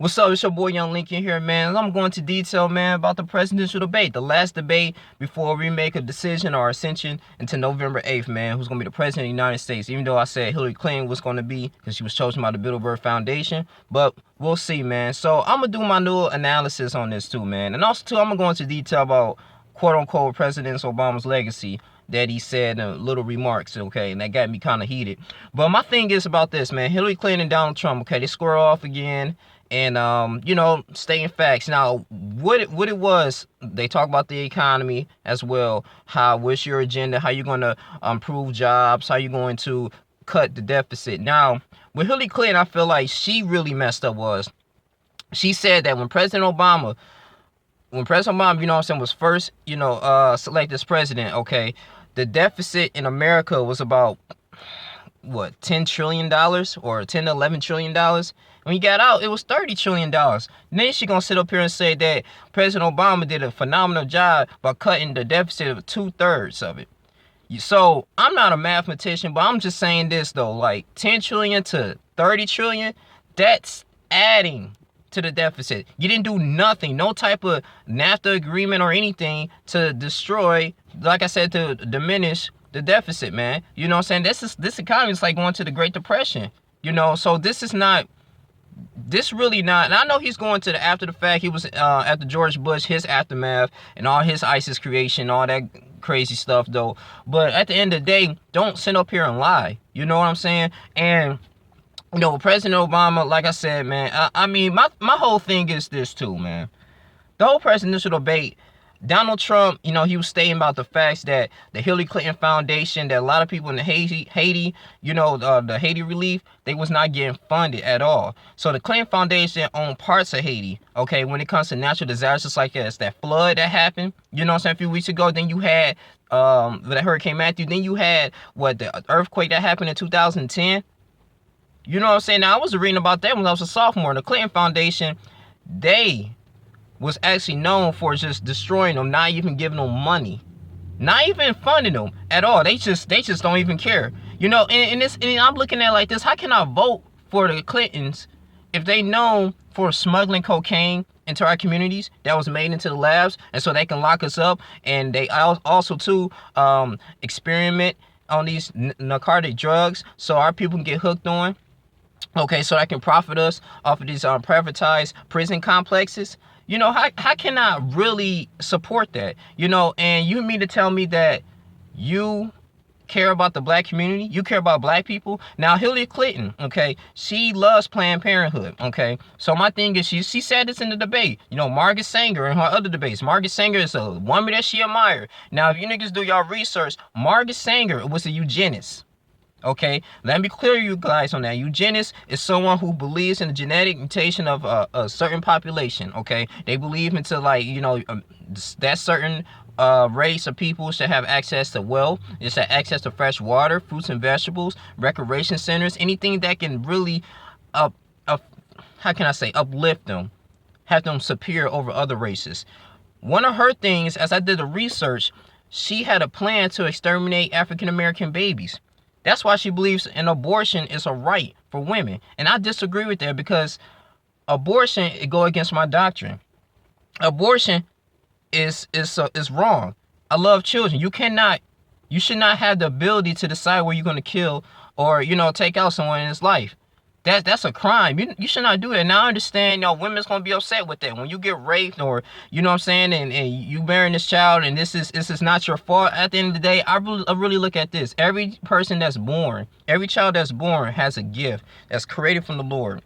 What's up? It's your boy Young Lincoln here, man. I'm going to detail, man, about the presidential debate, the last debate before we make a decision or ascension into November 8th, man, who's going to be the president of the United States. Even though I said Hillary Clinton was going to be, because she was chosen by the Bilderberg Foundation, but we'll see, man. So I'm going to do my new analysis on this too, man. And also, too, I'm going to go into detail about quote-unquote President Obama's legacy that he said in little remarks, okay, and that got me kind of heated. But my thing is about this, man. Hillary Clinton and Donald Trump, okay, they square off again. And stating facts. Now, what it was, they talk about the economy as well. What's your agenda? How you going to improve jobs? How you going to cut the deficit? Now, with Hillary Clinton, I feel like she really messed up. She said that when President Obama, was first, selected as president, okay, the deficit in America was about $10 trillion or $10 to $11 trillion. When he got out, it was $30 trillion. Then she gonna sit up here and say that President Obama did a phenomenal job by cutting the deficit of 2/3 of it. So I'm not a mathematician, but I'm just saying this though, like 10 trillion to 30 trillion, that's adding to the deficit. You didn't do nothing, no type of NAFTA agreement or anything to destroy, like I said, to diminish the deficit, man. You know what I'm saying? This economy is like going to the Great Depression. So this really not, and I know he's going to the after the fact. He was after George Bush, his aftermath, and all his ISIS creation, all that crazy stuff though. But at the end of the day, don't sit up here and lie. You know what I'm saying? And President Obama, like I said, man, I mean, my whole thing is this too, man. The whole presidential debate, Donald Trump, he was stating about the facts that the Hillary Clinton Foundation, that a lot of people in the Haiti, the Haiti relief, they was not getting funded at all. So the Clinton Foundation owned parts of Haiti, okay, when it comes to natural disasters like that flood that happened, a few weeks ago. Then you had the Hurricane Matthew. Then you had the earthquake that happened in 2010. You know what I'm saying? Now, I was reading about that when I was a sophomore. The Clinton Foundation, they was actually known for just destroying them, not even giving them money, not even funding them at all. They just don't even care. And I'm looking at it like this: how can I vote for the Clintons if they known for smuggling cocaine into our communities that was made into the labs, and so they can lock us up, and they also too experiment on these narcotic drugs so our people can get hooked on, okay, so they can profit us off of these privatized prison complexes. How can I really support that? And you mean to tell me that you care about the black community? You care about black people? Now, Hillary Clinton, okay, she loves Planned Parenthood, okay? So my thing is, she said this in the debate. Margaret Sanger in her other debates. Margaret Sanger is a woman that she admired. Now, if you niggas do y'all research, Margaret Sanger was a eugenist. Okay, let me clear you guys on that. Eugenist is someone who believes in the genetic mutation of a certain population. Okay, they believe into that certain race of people should have access to wealth, just have access to fresh water, fruits and vegetables, recreation centers, anything that can really uplift them, have them superior over other races. One of her things, as I did the research, she had a plan to exterminate African American babies. That's why she believes an abortion is a right for women. And I disagree with that, because abortion, it go against my doctrine. Abortion is wrong. I love children. You should not have the ability to decide where you're going to kill or, take out someone in his life. That's a crime. You should not do that. Now I understand, women's gonna be upset with that when you get raped, or and you bearing this child, and this is not your fault. At the end of the day, I really look at this. Every person that's born, every child that's born has a gift that's created from the Lord.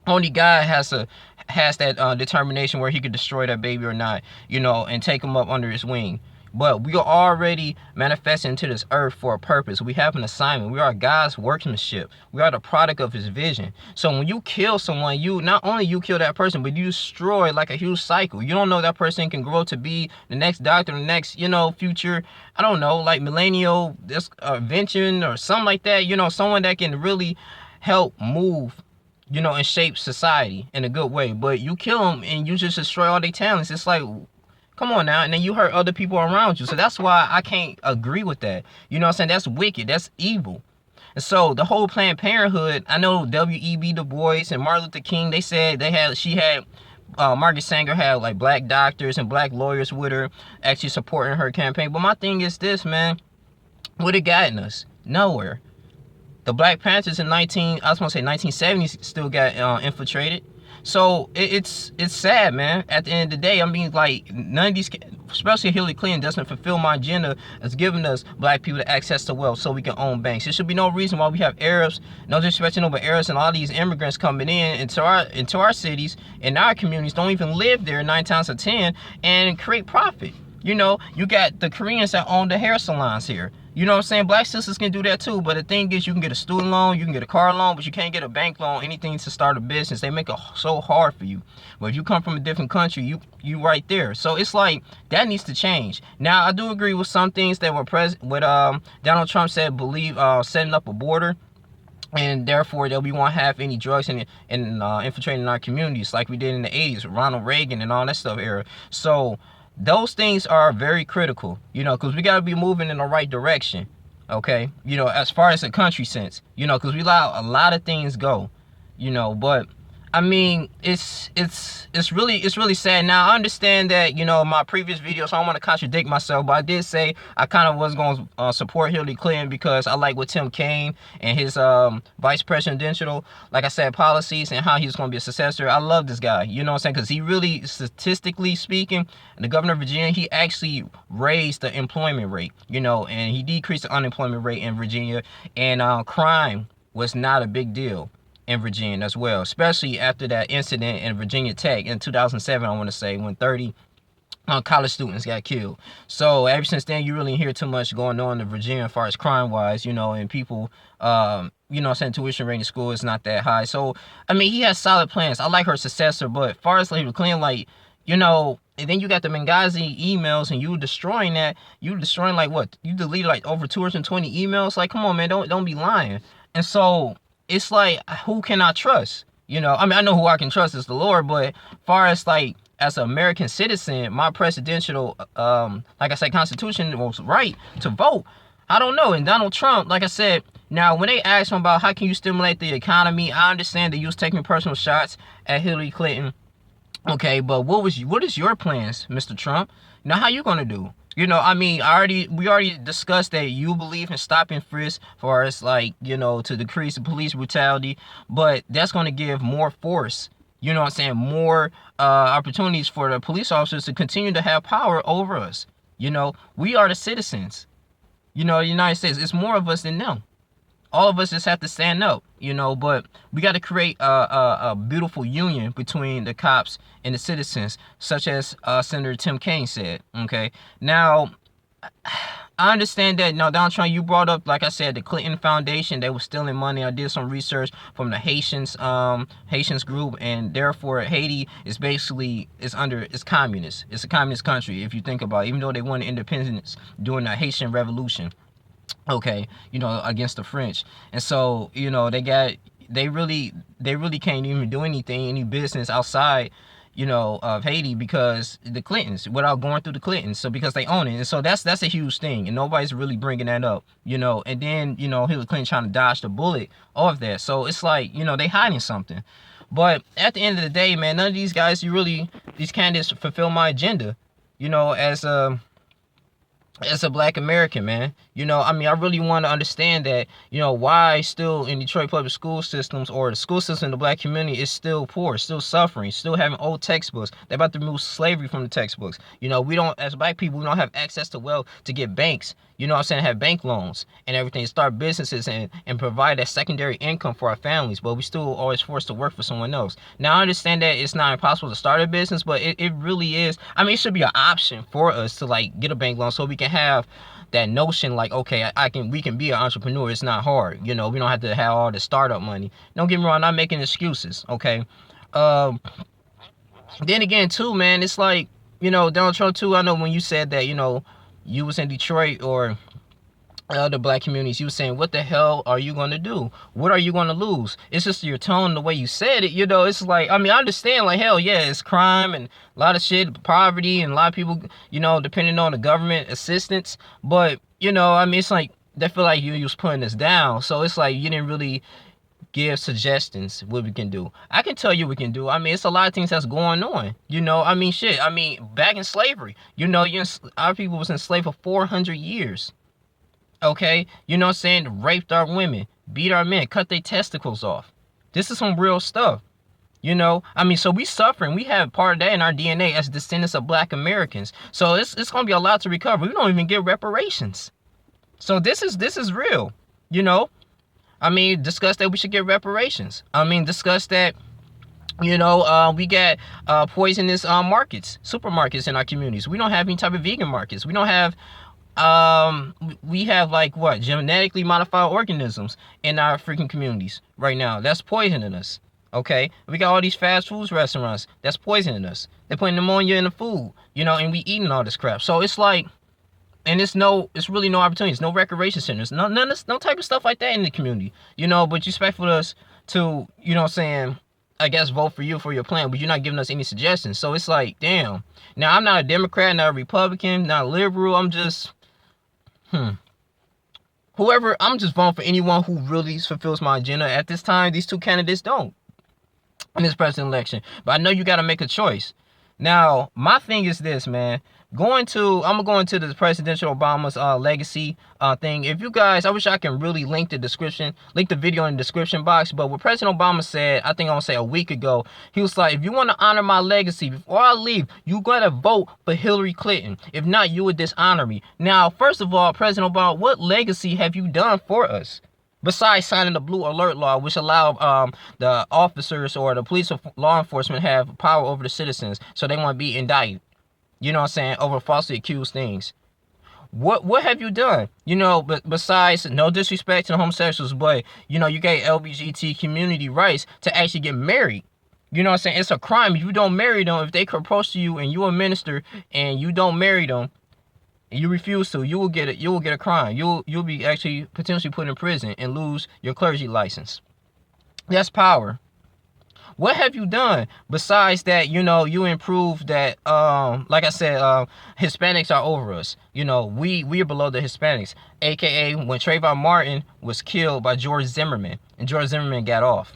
Only God has that determination where he could destroy that baby or not, and take him up under his wing. But we are already manifesting into this earth for a purpose. We have an assignment. We are God's workmanship. We are the product of his vision. So when you kill someone, you not only you kill that person, but you destroy like a huge cycle. You don't know that person can grow to be the next doctor, the next, future, I don't know, like millennial invention or something like that. Someone that can really help move, and shape society in a good way. But you kill them and you just destroy all their talents. It's like, come on now. And then you hurt other people around you. So that's why I can't agree with that. That's wicked. That's evil. And so the whole Planned Parenthood, I know W.E.B. Du Bois and Martin Luther King, they said Margaret Sanger had like black doctors and black lawyers with her actually supporting her campaign. But my thing is this, man, what it gotten us? Nowhere. The Black Panthers in 1970s still got infiltrated. So it's sad, man. At the end of the day, I mean, like, none of these, especially Hillary Clinton, doesn't fulfill my agenda as giving us black people access to wealth so we can own banks. There should be no reason why we have Arabs, no disrespect to Arabs, and all these immigrants coming into our cities and our communities don't even live there 9 times out of 10 and create profit. You know, you got the Koreans that own the hair salons here. You know what I'm saying? Black sisters can do that too, but the thing is, you can get a student loan, you can get a car loan, but you can't get a bank loan, anything to start a business. They make it so hard for you. But if you come from a different country, you right there. So it's like, that needs to change. Now, I do agree with some things that were Donald Trump said, setting up a border, and therefore that we won't have any drugs infiltrating our communities like we did in the 80s with Ronald Reagan and all that stuff era. So those things are very critical, you know, because we got to be moving in the right direction, okay? You know, as far as the country sense, you know, because we allow a lot of things go, you know, but I mean, it's really sad. Now, I understand that, you know, my previous videos, I don't want to contradict myself, but I did say I kind of was going to support Hillary Clinton because I like what Tim Kaine and his vice presidential, like I said, policies and how he's going to be a successor. I love this guy, you know what I'm saying? Because he really, statistically speaking, the governor of Virginia, he actually raised the employment rate, you know, and he decreased the unemployment rate in Virginia, and crime was not a big deal in Virginia as well, especially after that incident in Virginia Tech in 2007, I want to say, when 30 college students got killed. So ever since then, you really hear too much going on in Virginia as far as crime-wise, you know, and people, you know, saying tuition rate in school is not that high. So, I mean, he has solid plans. I like her successor, but as far as Hillary Clinton, like, you know, and then you got the Benghazi emails, and you destroying that. You destroying, like, what? You deleted, like, over 220 emails? Like, come on, man, don't be lying. And so it's like, who can I trust? You know, I mean, I know who I can trust is the Lord, but far as, like, as an American citizen, my presidential, like I said, constitution was right to vote. I don't know. And Donald Trump, like I said, now when they asked him about how can you stimulate the economy, I understand that you was taking personal shots at Hillary Clinton. Okay, but what is your plans, Mr. Trump? Now, how you gonna do? You know, I mean, we already discussed that you believe in stopping frisk for us, like, you know, to decrease the police brutality, but that's going to give more force, you know what I'm saying, more opportunities for the police officers to continue to have power over us. You know, we are the citizens. You know, the United States, it's more of us than them. All of us just have to stand up, you know, but we got to create a beautiful union between the cops and the citizens, such as Senator Tim Kaine said, okay? Now, I understand that, now, Donald Trump, you brought up, like I said, the Clinton Foundation, they were stealing money. I did some research from the Haitians group, and therefore Haiti is basically, it's communist. It's a communist country, if you think about it, even though they won independence during the Haitian Revolution. Okay, you know, against the French. And so, you know, they really can't even do any business outside, you know, of Haiti because the Clintons, without going through the Clintons. So because they own it. And so that's a huge thing, and nobody's really bringing that up, you know. And then, you know, Hillary Clinton trying to dodge the bullet of that. So it's like, you know, they hiding something. But at the end of the day, man, none of these guys, these candidates fulfill my agenda, you know, as a black American, man. You know, I mean, I really want to understand that, you know, why still in Detroit public school systems, or the school system in the black community, is still poor, still suffering, still having old textbooks. They're about to remove slavery from the textbooks. You know, we don't, as black people, we don't have access to wealth to get banks, you know what I'm saying, have bank loans and everything, start businesses and provide that secondary income for our families, but we still always forced to work for someone else. Now, I understand that it's not impossible to start a business, but it really is. I mean, it should be an option for us to, like, get a bank loan so we can have that notion, like, okay, we can be an entrepreneur. It's not hard, you know. We don't have to have all the startup money. Don't get me wrong, I'm not making excuses, okay. Then again, too, man, it's like, you know, Donald Trump too, I know when you said that, you know, you was in Detroit or other black communities, you were saying, what the hell are you going to do? What are you going to lose? It's just your tone, the way you said it, you know. It's like, I mean, I understand, like, hell yeah, it's crime and a lot of shit, poverty, and a lot of people, you know, depending on the government assistance. But, you know, I mean, it's like, they feel like you was putting us down. So it's like you didn't really give suggestions what we can do. I can tell you what we can do. I mean, it's a lot of things that's going on. You know, I mean, shit. I mean, back in slavery, you know, our people was enslaved for 400 years. Okay, you know what I'm saying? Raped our women, beat our men, cut their testicles off. This is some real stuff. You know, I mean, so we suffering. We have part of that in our DNA as descendants of Black Americans. So it's gonna be a lot to recover. We don't even get reparations. So this is real. You know, I mean, discuss that we should get reparations. I mean, discuss that. You know, we got poisonous markets, supermarkets in our communities. We don't have any type of vegan markets. We don't have we have like what, genetically modified organisms in our freaking communities right now. That's poisoning us. Okay, we got all these fast food restaurants that's poisoning us. They're putting ammonia in the food, you know, and we eating all this crap. So it's like, and it's really no opportunities, no recreation centers, no type of stuff like that in the community, you know. But you expect for us to, you know what I'm saying, I guess vote for you for your plan, but you're not giving us any suggestions. So it's like, damn. Now I'm not a Democrat, not a Republican, not a liberal. I'm just, whoever. I'm just voting for anyone who really fulfills my agenda. At this time, these two candidates don't in this president election. But I know you got to make a choice. Now, my thing is this, man. I'm going to the presidential Obama's legacy thing. If you guys, I wish I can really link the video in the description box. But what President Obama said, I think I want to say a week ago, he was like, if you want to honor my legacy, before I leave, you got to vote for Hillary Clinton. If not, you would dishonor me. Now, first of all, President Obama, what legacy have you done for us? Besides signing the Blue Alert Law, which allowed the officers or the police or law enforcement have power over the citizens, so they want to be indicted, you know what I'm saying, over falsely accused things. What have you done? You know, but besides, no disrespect to the homosexuals, but, you know, you gave LGBT community rights to actually get married. You know what I'm saying? It's a crime if you don't marry them. If they propose to you and you're a minister and you don't marry them, and you refuse to, you will get a crime. You'll be actually potentially put in prison and lose your clergy license. That's power. What have you done besides that? You know, you improved that. Like I said, Hispanics are over us. You know, we are below the Hispanics. AKA when Trayvon Martin was killed by George Zimmerman, and George Zimmerman got off.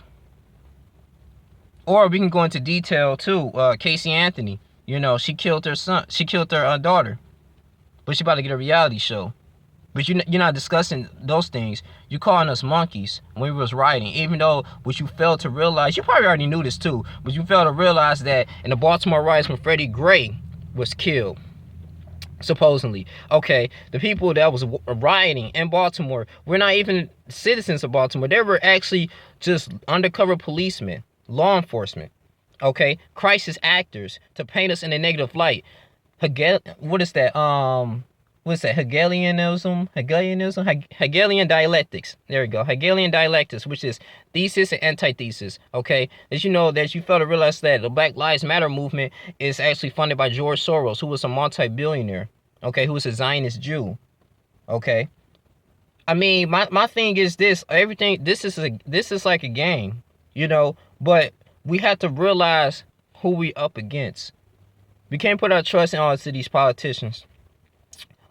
Or we can go into detail too. Casey Anthony. You know, she killed her son. She killed her daughter. But she about to get a reality show. But you're not discussing those things. You're calling us monkeys when we was rioting. Even though what you failed to realize, you probably already knew this too, but you failed to realize that in the Baltimore riots when Freddie Gray was killed, supposedly. Okay, the people that was rioting in Baltimore were not even citizens of Baltimore. They were actually just undercover policemen, law enforcement. Okay, crisis actors to paint us in a negative light. What is that? What's that? Hegelianism? Hegelian dialectics. There we go. Hegelian dialectics, which is thesis and antithesis. Okay, as you know, that you fail to realize that the Black Lives Matter movement is actually funded by George Soros, who was a multi-billionaire. Okay, who was a Zionist Jew. Okay, I mean, my thing is this. Everything. This is like a game, you know. But we have to realize who we up against. We can't put our trust in all of these politicians.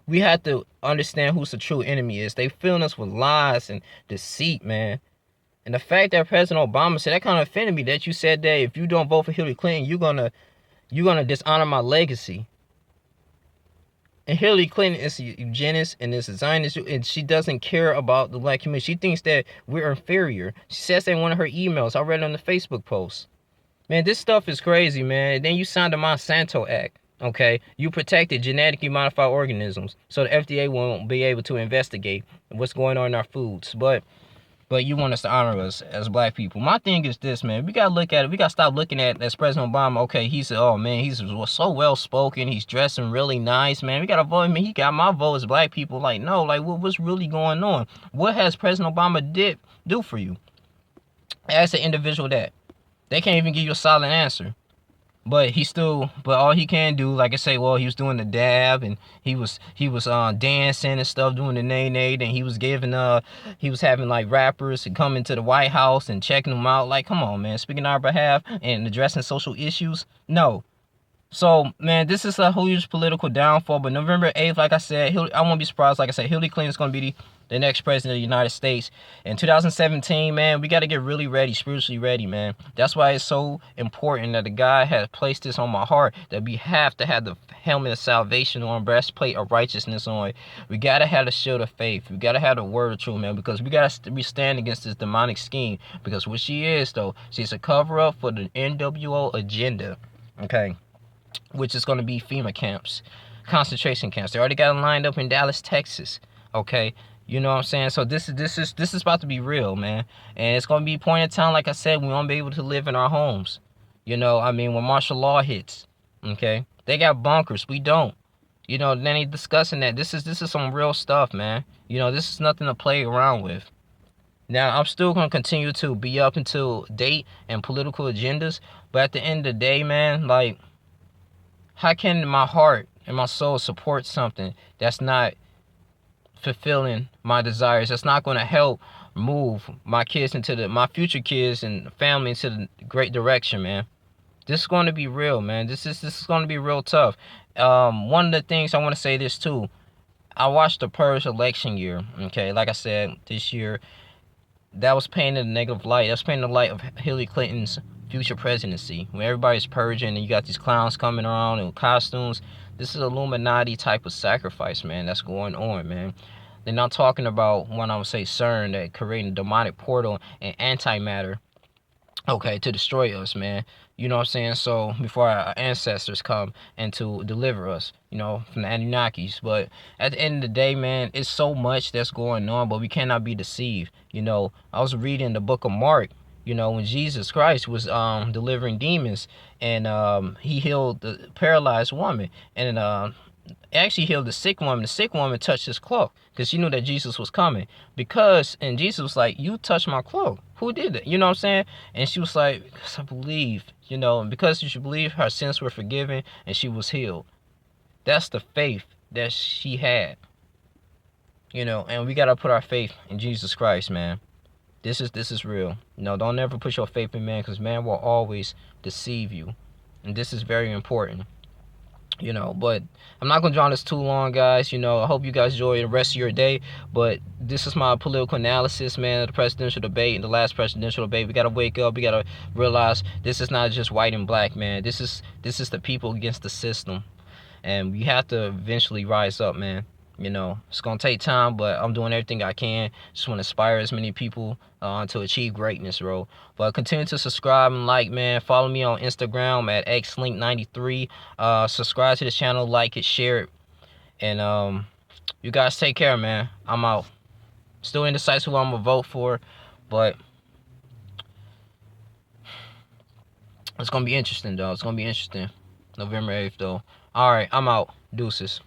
We have to understand who's the true enemy is. They filling us with lies and deceit, man. And the fact that President Obama said, that kind of offended me, that you said that if you don't vote for Hillary Clinton, you're gonna dishonor my legacy. And Hillary Clinton is a eugenist and is a Zionist, and she doesn't care about the Black community. She thinks that we're inferior. She says that in one of her emails. I read it on the Facebook post. Man, this stuff is crazy, man. Then you signed the Monsanto Act, okay? You protected genetically modified organisms, so the FDA won't be able to investigate what's going on in our foods. But you want us to honor us as Black people. My thing is this, man. We gotta look at it. We gotta stop looking at as President Obama. Okay, he said, oh man, he's so well spoken. He's dressing really nice, man. We gotta vote him. He got my vote as Black people. Like, no, like what's really going on? What has President Obama do for you as an individual that? They can't even give you a solid answer. But all he can do, like I say, well, he was doing the dab and he was dancing and stuff, doing the nay, and he was having like rappers come into the White House and checking them out. Like, come on, man, speaking on our behalf and addressing social issues. No, So, man, this is a huge political downfall. But November 8th, like I said, I won't be surprised. Like I said, Hillary Clinton's going to be the next president of the United States. In 2017, man, we got to get really ready, spiritually ready, man. That's why it's so important that the guy has placed this on my heart, that we have to have the helmet of salvation on, breastplate of righteousness on. We got to have the shield of faith. We got to have the word of truth, man, because we got to stand against this demonic scheme. Because what she is, though, she's a cover-up for the NWO agenda, okay? Which is going to be FEMA camps, concentration camps. They already got them lined up in Dallas, Texas. Okay, you know what I'm saying? So this is about to be real, man. And it's going to be a point in time, like I said, we won't be able to live in our homes. You know, I mean, when martial law hits, okay, they got bunkers. We don't. You know, then they discussing that. This is some real stuff, man. You know, this is nothing to play around with. Now, I'm still going to continue to be up until date and political agendas, but at the end of the day, man, like, how can my heart and my soul support something that's not fulfilling my desires? That's not going to help move my kids my future kids and family into the great direction, man. This is going to be real, man. This is going to be real tough. One of the things I want to say this too. I watched the Purge election year. Okay, like I said, this year that was painted a negative light. That's painting the light of Hillary Clinton's future presidency. When everybody's purging and you got these clowns coming around in costumes, this is Illuminati type of sacrifice, man, that's going on, man. They're not talking about what I would say CERN, that creating a demonic portal and antimatter, okay, to destroy us, man. You know what I'm saying? So before our ancestors come and to deliver us, you know, from the Anunnakis. But at the end of the day, man, it's so much that's going on, but we cannot be deceived. You know, I was reading the book of Mark, you know, when Jesus Christ was delivering demons, and he healed the paralyzed woman, and actually healed the sick woman. The sick woman touched his cloak because she knew that Jesus was coming. And Jesus was like, "You touched my cloak. Who did it?" You know what I'm saying? And she was like, "Because I believed." You know, and because she believed, her sins were forgiven and she was healed. That's the faith that she had. You know, and we gotta put our faith in Jesus Christ, man. This is real. You know, don't ever put your faith in man, because man will always deceive you. And this is very important. You know, but I'm not gonna draw this too long, guys. You know, I hope you guys enjoy the rest of your day. But this is my political analysis, man, of the presidential debate and the last presidential debate. We gotta wake up. We gotta realize this is not just white and black, man. This is the people against the system, and we have to eventually rise up, man. You know, it's gonna take time, but I'm doing everything I can. Just want to inspire as many people to achieve greatness, bro. But continue to subscribe and like, man. Follow me on Instagram at xlink93. Subscribe to the channel, like it, share it, and you guys take care, man. I'm out. Still indecisive who I'm gonna vote for, but it's gonna be interesting, though. It's gonna be interesting. November 8th, though. All right, I'm out. Deuces.